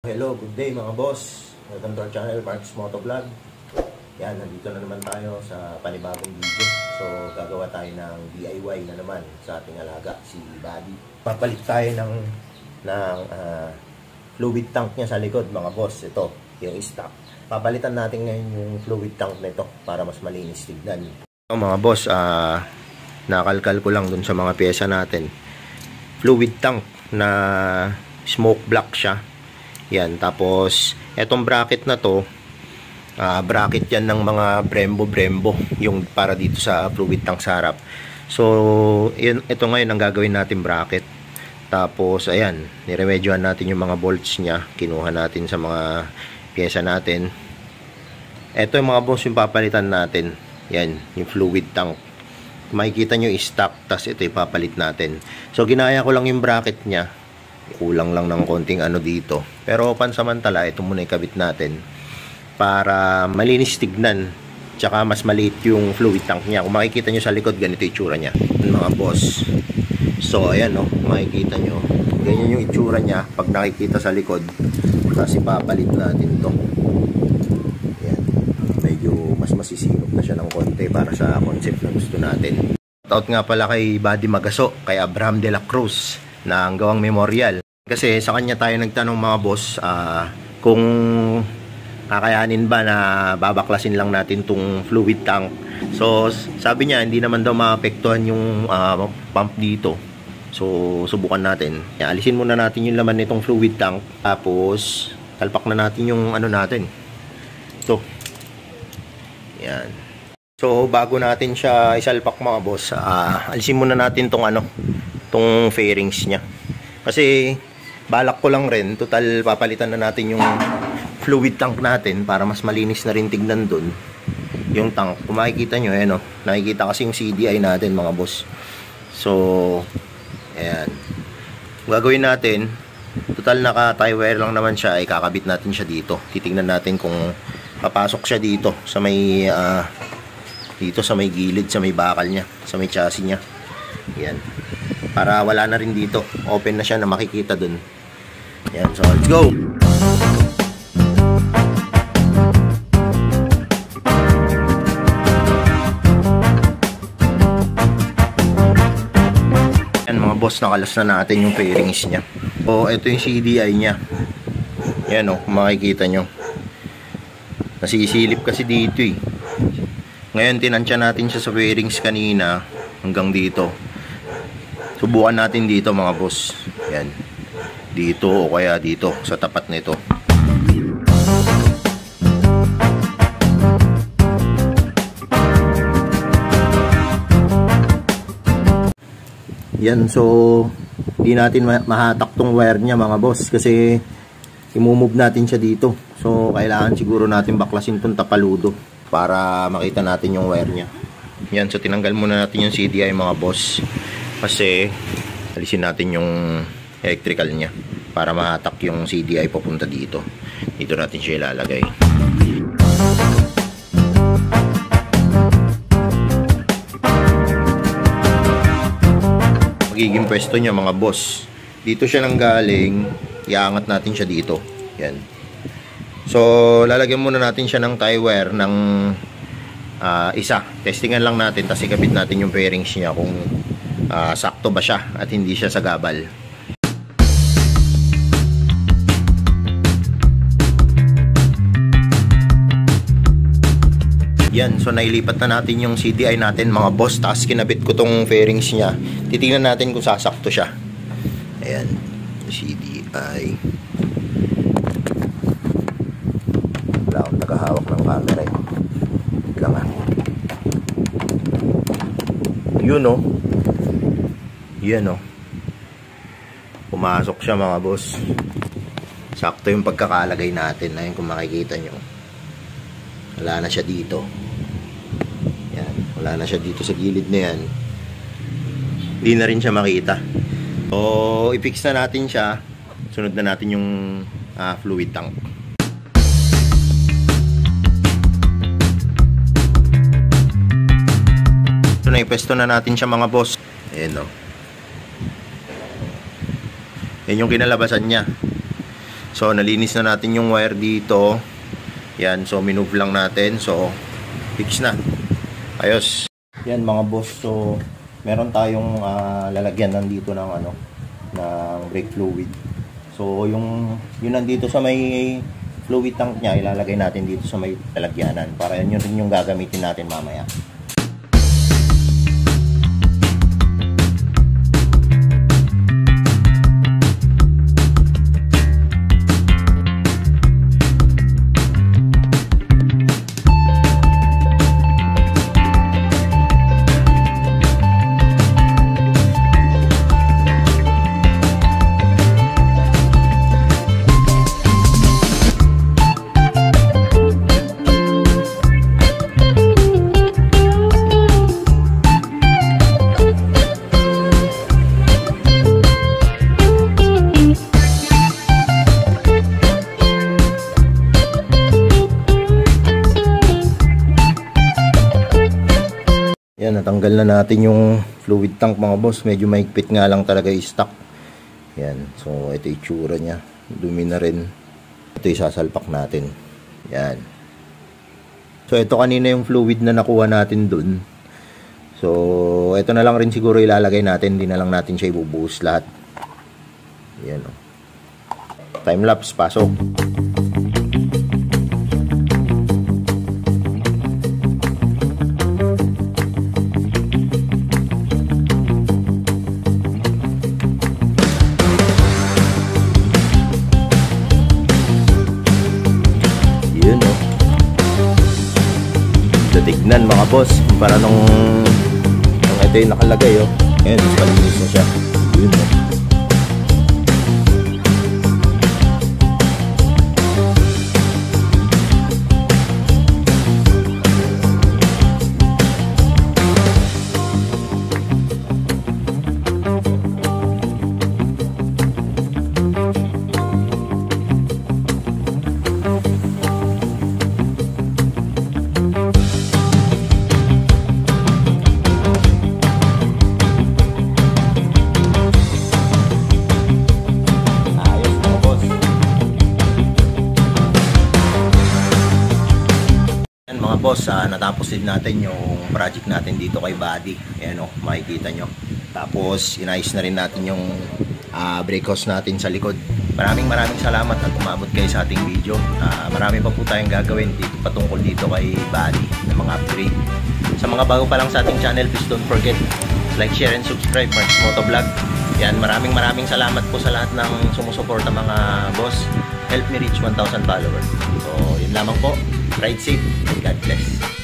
Hello, good day mga boss. Welcome to our channel, Mark's Motovlog. Yan, nandito na naman tayo sa panibagong video. So, gagawa tayo ng DIY na naman sa ating alaga, si Buddy. Papalit tayo ng fluid tank niya sa likod mga boss. Ito, yung stock. Papalitan natin ngayon yung fluid tank nito para mas malinis tignan. So, mga boss, nakalkal ko lang dun sa mga pyesa natin. Fluid tank na smoke block siya. Yan, tapos etong bracket na to, bracket yan ng mga Brembo, yung para dito sa fluid tank sa harap. So, ito ngayon ang gagawin natin bracket. Tapos, ayan, niremedyohan natin yung mga bolts niya. Kinuha natin sa mga pyesa natin. Ito yung mga boss yung papalitan natin. Yan, yung fluid tank. Makikita nyo i-stock, tapos ito ipapalit natin. So, ginaya ko lang yung bracket niya. Kulang lang ng konting ano dito. Pero pansamantala, ito muna ikabit natin para malinis tignan. Tsaka mas maliit yung fluid tank niya. Kung makikita nyo sa likod, ganito yung itsura niya, mga boss. So, ayan o, makikita nyo. Ganyan yung itsura niya pag nakikita sa likod. Tapos ipapalit natin to. Ayan. Medyo mas masisinop na siya ng konti para sa concept na gusto natin. Shoutout nga pala kay Buddy Magaso, kay Abraham de la Cruz, na ang gawang memorial. Kasi sa kanya tayo nagtanong mga boss, kung kakayanin ba na babaklasin lang natin tong fluid tank. So sabi niya hindi naman daw maapektuhan yung pump dito. So subukan natin. Alisin muna natin yung laman nitong fluid tank. Tapos talpak na natin yung ano natin. Ito. Yan. So bago natin siya isalpak mga boss, alisin muna natin tong tong fairings niya. Kasi balak ko lang rin, total papalitan na natin yung fluid tank natin para mas malinis na rin tignan dun yung tank. Kung makikita nyo, ayan o, nakikita kasi yung CDI natin mga boss. So ayan, gagawin natin, total naka tie wire lang naman siya, ay kakabit natin siya dito. Titingnan natin kung papasok siya dito sa may dito sa may gilid, sa may bakal niya, sa may chassis niya. Ayan, para wala na rin dito, open na siya na makikita dun. Ayan, so let's go. Ayan mga boss, nakalas na natin yung fairings niya. So ito yung CDI niya. Ayan o, makikita nyo, nasisilip kasi dito eh. Ngayon tinansya natin siya sa fairings kanina hanggang dito. Subukan natin dito mga boss. Yan. Dito o kaya dito sa tapat nito. Yan, so hindi natin mahatak tong wire niya mga boss kasi i-move natin siya dito. So kailangan siguro natin baklasin tong tapaludo para makita natin yung wire niya. Yan, so tinanggal muna natin yung CDI mga boss. Kasi alisin natin yung electrical niya para mahatak yung CDI papunta dito. Dito natin siya ilalagay. Magiging pwesto niya mga boss, dito siya nanggaling, iangat natin siya dito. Yan. So lalagyan muna natin siya ng tie wire ng isa. Testingan lang natin, tapos ikabit natin yung fairings niya kung sakto ba siya at hindi siya sagabal. Yan, so nailipat na natin yung CDI natin mga boss, tapos kinabit ko tong fairings niya. Titingnan natin kung sasakto siya. Ayan, CDI. Wala akong nakahawak ng camera eh. Lang yun o. Yan o. Pumasok siya mga boss. Sakto yung pagkakalagay natin. Ayun kung makikita nyo. Wala na siya dito. Yan. Wala na siya dito sa gilid na yan. Hindi na rin siya makita. So, i-fix na natin siya. Sunod na natin yung fluid tank. So, naipwesto na natin siya mga boss. Ayan o. Yan yung kinalabasan niya. So nalinis na natin yung wire dito. Yan, so minove lang natin. So fix na. Ayos. Yan mga boss, so meron tayong lalagyan nandito ng ng brake fluid. So yung nandito sa may fluid tank niya, ilalagay natin dito sa may lalagyanan para yun rin yung gagamitin natin mamaya. Yan, natanggal na natin yung fluid tank mga boss. Medyo mahigpit nga lang talaga yung stock. Yan, so ito yung itsura nya. Dumi na rin. Ito yung sasalpak natin. Yan. So ito kanina yung fluid na nakuha natin dun. So ito na lang rin siguro ilalagay natin. Hindi na lang natin siya ibubuhos lahat. Yan o. Time lapse, pasok. Yun o. Tignan mga boss, para nung ito yung nakalagay o. Ngayon, mas malinis na siya. Yun o. Mga boss, natapos din natin yung project natin dito kay Buddy. Ayan o, makikita nyo. Tapos inayos na rin natin yung brake house natin sa likod. Maraming salamat at umabot kayo sa ating video. Marami pa po tayong gagawin dito patungkol dito kay Buddy ng mga upgrade. Sa mga bago pa lang sa ating channel, please don't forget like, share, and subscribe. Mark's Motovlog. Yan, maraming salamat po sa lahat ng sumusuporta mga boss. Help me reach 1,000 followers. So yun lamang po. Ride safe and God bless.